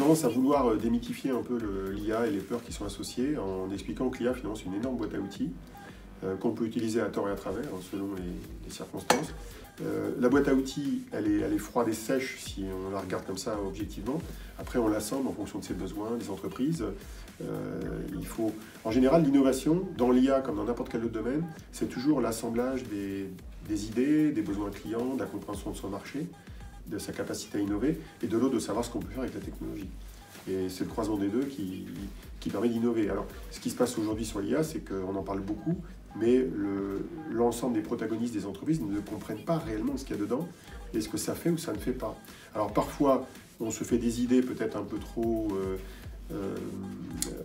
tendance à vouloir démythifier un peu l'IA et les peurs qui sont associées en expliquant que l'IA, finalement, c'est une énorme boîte à outils qu'on peut utiliser à tort et à travers, hein, selon les circonstances. La boîte à outils, elle est froide et sèche si on la regarde comme ça objectivement. Après, on l'assemble en fonction de ses besoins, des entreprises. En général, l'innovation, dans l'IA comme dans n'importe quel autre domaine, c'est toujours l'assemblage des idées, des besoins clients, de la compréhension de son marché, de sa capacité à innover, et de l'autre de savoir ce qu'on peut faire avec la technologie. Et c'est le croisement des deux qui permet d'innover. Alors, ce qui se passe aujourd'hui sur l'IA, c'est qu'on en parle beaucoup, mais l'ensemble des protagonistes des entreprises ne comprennent pas réellement ce qu'il y a dedans et ce que ça fait ou ça ne fait pas. Alors parfois, on se fait des idées peut-être un peu trop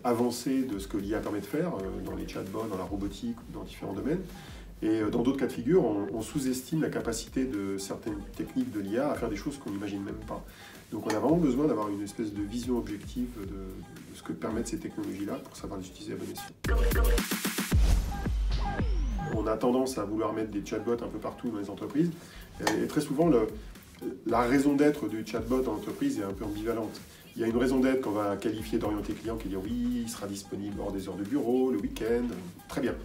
avancées de ce que l'IA permet de faire dans les chatbots, dans la robotique ou dans différents domaines. Et dans d'autres cas de figure, on sous-estime la capacité de certaines techniques de l'IA à faire des choses qu'on n'imagine même pas. Donc on a vraiment besoin d'avoir une espèce de vision objective de ce que permettent ces technologies-là pour savoir les utiliser à bon escient. On a tendance à vouloir mettre des chatbots un peu partout dans les entreprises. Et très souvent, la raison d'être du chatbot en entreprise est un peu ambivalente. Il y a une raison d'être qu'on va qualifier d'orienté client qui dit oui, il sera disponible hors des heures de bureau, le week-end, très bien.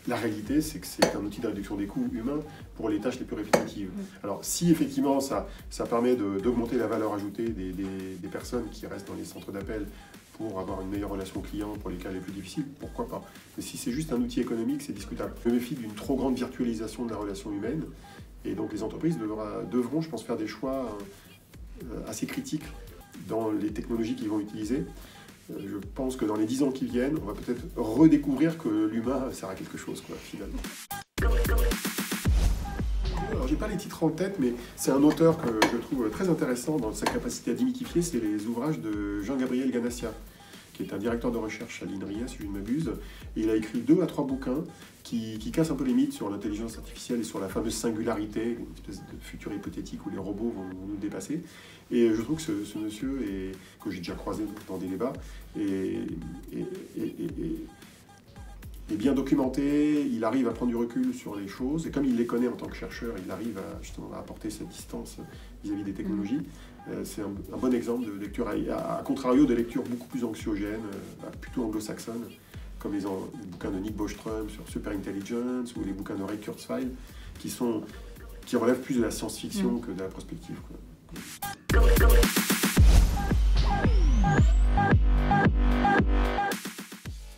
La réalité, c'est que c'est un outil de réduction des coûts humains pour les tâches les plus répétitives. Alors, si effectivement ça permet d'augmenter la valeur ajoutée des personnes qui restent dans les centres d'appel pour avoir une meilleure relation client pour les cas les plus difficiles, pourquoi pas? Mais si c'est juste un outil économique, c'est discutable. Je me méfie d'une trop grande virtualisation de la relation humaine, et donc les entreprises devront, je pense, faire des choix assez critiques dans les technologies qu'ils vont utiliser. Je pense que dans les 10 ans qui viennent, on va peut-être redécouvrir que l'humain sert à quelque chose, quoi, finalement. Alors, j'ai pas les titres en tête, mais c'est un auteur que je trouve très intéressant dans sa capacité à démythifier, c'est les ouvrages de Jean-Gabriel Ganassia, qui est un directeur de recherche à l'INRIA, si je ne m'abuse. Et il a écrit 2 à 3 bouquins qui cassent un peu les mythes sur l'intelligence artificielle et sur la fameuse singularité, une espèce de futur hypothétique où les robots vont nous dépasser. Et je trouve que ce monsieur, que j'ai déjà croisé dans des débats, est bien documenté, il arrive à prendre du recul sur les choses, et comme il les connaît en tant que chercheur, il arrive justement à apporter cette distance vis-à-vis des technologies. C'est un bon exemple de lecture, à contrario de lectures beaucoup plus anxiogènes, plutôt anglo-saxonnes, comme les bouquins de Nick Bostrom sur Superintelligence, ou les bouquins de Ray Kurzweil, qui relèvent plus de la science-fiction que de la prospective, quoi.